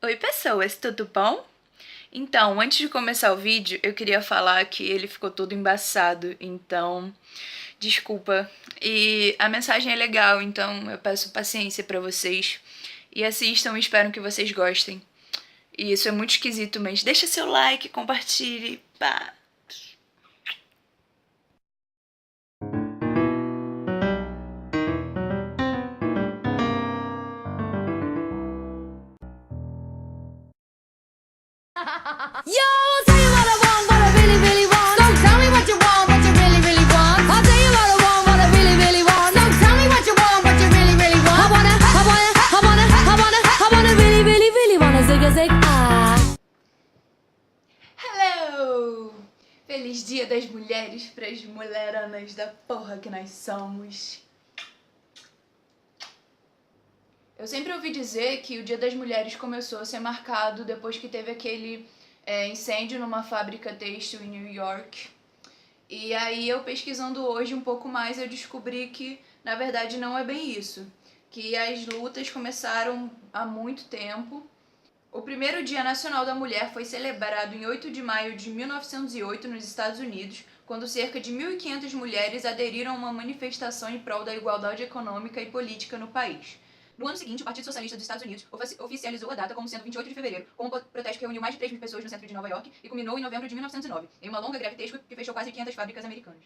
Oi pessoas, tudo bom? Então, antes de começar o vídeo, eu queria falar que ele ficou todo embaçado, então desculpa. E a mensagem é legal, então eu peço paciência pra vocês. E assistam, espero que vocês gostem. E isso é muito esquisito, mas deixa seu like, compartilhe, pá. Yo, I'll tell you what I want, what I really, really want. So tell me what you want, what you really, really want. I'll tell you what I want, what I really, really want. So tell me what you want, what you really, really want. I wanna really, really, really wanna zig a zig ah. Hello! Feliz Dia das Mulheres pras mulheranas da porra que nós somos. Eu sempre ouvi dizer que o Dia das Mulheres começou a ser marcado depois que teve aquele incêndio numa fábrica têxtil em New York. E aí eu pesquisando hoje um pouco mais, eu descobri que na verdade não é bem isso. Que as lutas começaram há muito tempo. O primeiro Dia Nacional da Mulher foi celebrado em 8 de maio de 1908 nos Estados Unidos, quando cerca de 1.500 mulheres aderiram a uma manifestação em prol da igualdade econômica e política no país. No ano seguinte, o Partido Socialista dos Estados Unidos oficializou a data como sendo 28 de fevereiro, com um protesto que reuniu mais de 3 mil pessoas no centro de Nova York e culminou em novembro de 1909, em uma longa greve têxtil que fechou quase 500 fábricas americanas.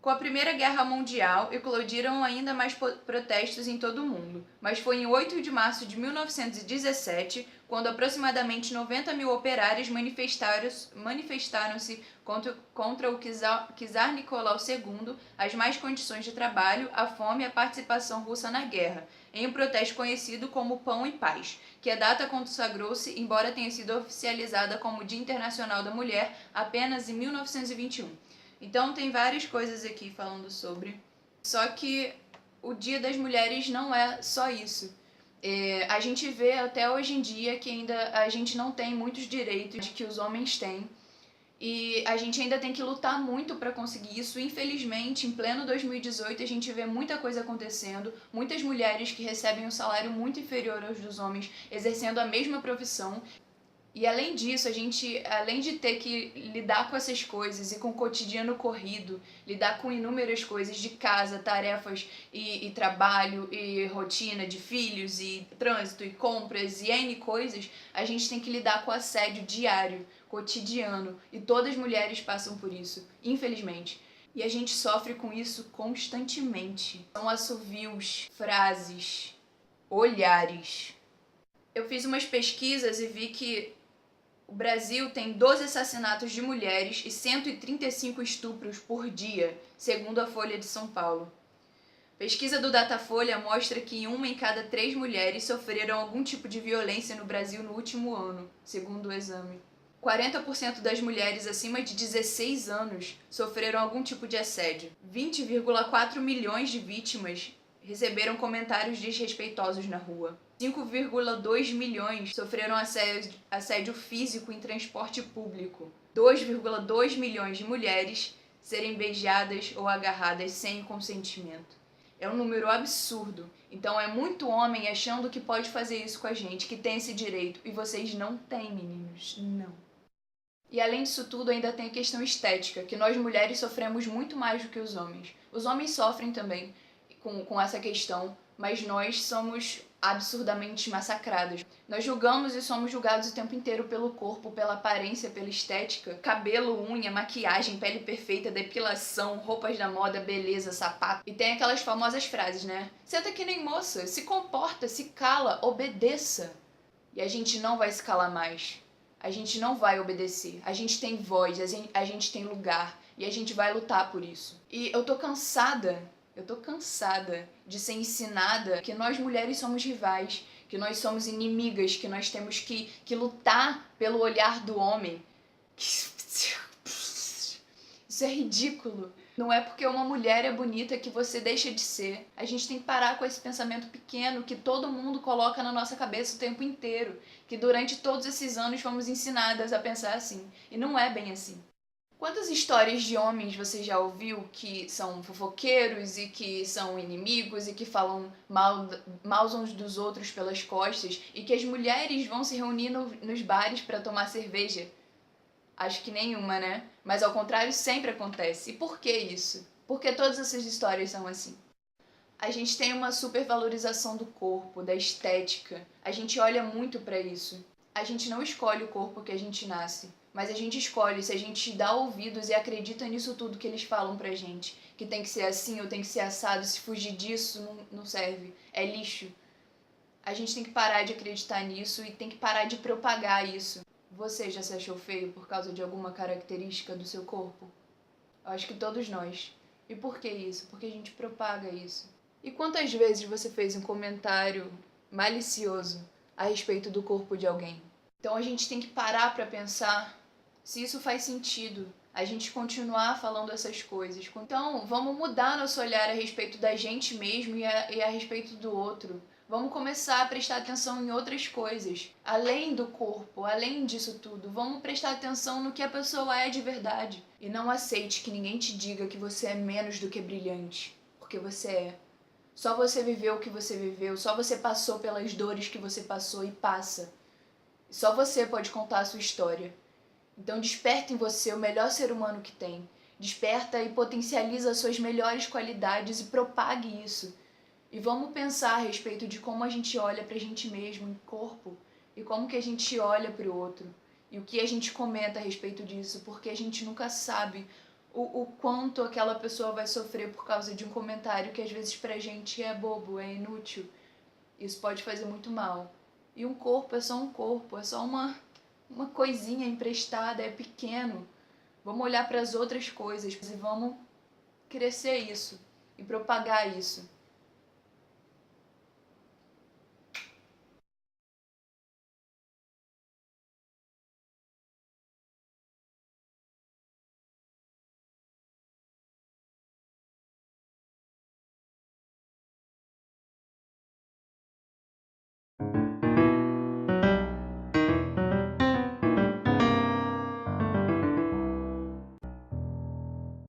Com a Primeira Guerra Mundial, eclodiram ainda mais protestos em todo o mundo, mas foi em 8 de março de 1917, quando aproximadamente 90 mil operários manifestaram-se contra o czar Nicolau II, as más condições de trabalho, a fome e a participação russa na guerra, em um protesto conhecido como Pão e Paz, que a data consagrou-se, embora tenha sido oficializada como Dia Internacional da Mulher apenas em 1921. Então tem várias coisas aqui falando sobre. Só que o Dia das Mulheres não é só isso. A gente vê até hoje em dia que ainda a gente não tem muitos direitos que os homens têm. E a gente ainda tem que lutar muito para conseguir isso. Infelizmente, em pleno 2018, a gente vê muita coisa acontecendo. Muitas mulheres que recebem um salário muito inferior aos dos homens, exercendo a mesma profissão. E além disso, a gente, além de ter que lidar com essas coisas e com o cotidiano corrido, lidar com inúmeras coisas de casa, tarefas e trabalho e rotina de filhos e trânsito e compras e N coisas, a gente tem que lidar com assédio diário, cotidiano, e todas as mulheres passam por isso, infelizmente. E a gente sofre com isso constantemente. São assovios, frases, olhares. Eu fiz umas pesquisas e vi que o Brasil tem 12 assassinatos de mulheres e 135 estupros por dia, segundo a Folha de São Paulo. Pesquisa do Datafolha mostra que 1 em cada 3 mulheres sofreram algum tipo de violência no Brasil no último ano, segundo o exame. 40% das mulheres acima de 16 anos sofreram algum tipo de assédio. 20,4 milhões de vítimas receberam comentários desrespeitosos na rua. 5,2 milhões sofreram assédio físico em transporte público. 2,2 milhões de mulheres serem beijadas ou agarradas sem consentimento. É um número absurdo. Então é muito homem achando que pode fazer isso com a gente, que tem esse direito. E vocês não têm, meninos. Não. E além disso tudo, ainda tem a questão estética, que nós mulheres sofremos muito mais do que os homens. Os homens sofrem também com essa questão, mas nós somos absurdamente massacradas. Nós julgamos e somos julgados o tempo inteiro pelo corpo, pela aparência, pela estética. Cabelo, unha, maquiagem, pele perfeita, depilação, roupas da moda, beleza, sapato. E tem aquelas famosas frases, né? Senta que nem moça, se comporta, se cala, obedeça. E a gente não vai se calar mais. A gente não vai obedecer. A gente tem voz, a gente tem lugar. E a gente vai lutar por isso. E eu tô cansada de ser ensinada que nós mulheres somos rivais, que nós somos inimigas, que nós temos que lutar pelo olhar do homem. Isso é ridículo. Não é porque uma mulher é bonita que você deixa de ser. A gente tem que parar com esse pensamento pequeno que todo mundo coloca na nossa cabeça o tempo inteiro. Que durante todos esses anos fomos ensinadas a pensar assim. E não é bem assim. Quantas histórias de homens você já ouviu que são fofoqueiros e que são inimigos e que falam mal uns dos outros pelas costas e que as mulheres vão se reunir nos bares para tomar cerveja? Acho que nenhuma, né? Mas ao contrário sempre acontece. E por que isso? Porque todas essas histórias são assim. A gente tem uma supervalorização do corpo, da estética. A gente olha muito para isso. A gente não escolhe o corpo que a gente nasce, mas a gente escolhe se a gente dá ouvidos e acredita nisso tudo que eles falam pra gente. Que tem que ser assim ou tem que ser assado, se fugir disso não serve, é lixo. A gente tem que parar de acreditar nisso e tem que parar de propagar isso. Você já se achou feio por causa de alguma característica do seu corpo? Eu acho que todos nós. E por que isso? Porque a gente propaga isso. E quantas vezes você fez um comentário malicioso a respeito do corpo de alguém? Então a gente tem que parar para pensar se isso faz sentido, a gente continuar falando essas coisas. Então vamos mudar nosso olhar a respeito da gente mesmo e a respeito do outro. Vamos começar a prestar atenção em outras coisas, além do corpo, além disso tudo. Vamos prestar atenção no que a pessoa é de verdade. E não aceite que ninguém te diga que você é menos do que brilhante, porque você é. Só você viveu o que você viveu, só você passou pelas dores que você passou e passa. Só você pode contar a sua história. Então desperta em você o melhor ser humano que tem. Desperta e potencializa as suas melhores qualidades e propague isso. E vamos pensar a respeito de como a gente olha pra gente mesmo em corpo e como que a gente olha pro outro. E o que a gente comenta a respeito disso, porque a gente nunca sabe o quanto aquela pessoa vai sofrer por causa de um comentário que às vezes pra gente é bobo, é inútil. Isso pode fazer muito mal. E um corpo é só um corpo, é só uma coisinha emprestada, é pequeno. Vamos olhar para as outras coisas e vamos crescer isso e propagar isso.